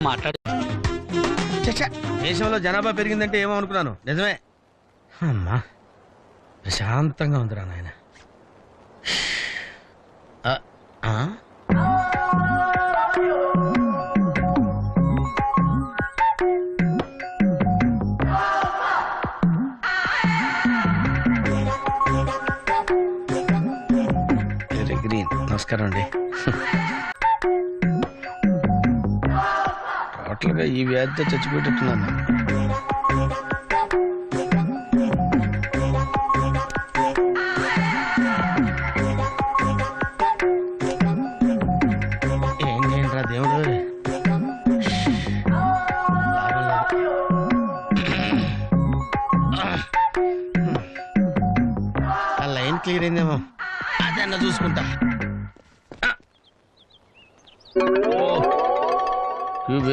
మాట్లాడు. దేశంలో జనాభా పెరిగిందంటే ఏమో అనుకున్నాను, నిజమే. అమ్మా ప్రశాంతంగా ఉందిరా నాయన. గ్రీన్, నమస్కారం అండి. టోటల్గా ఈ వ్యాధితో చచ్చిపోయేటట్టున్నాను. ఏం చేయండి రా దేవుడు. ఆ లైన్ క్లియర్ అయిందేమో, అదన్నా చూసుకుంటా.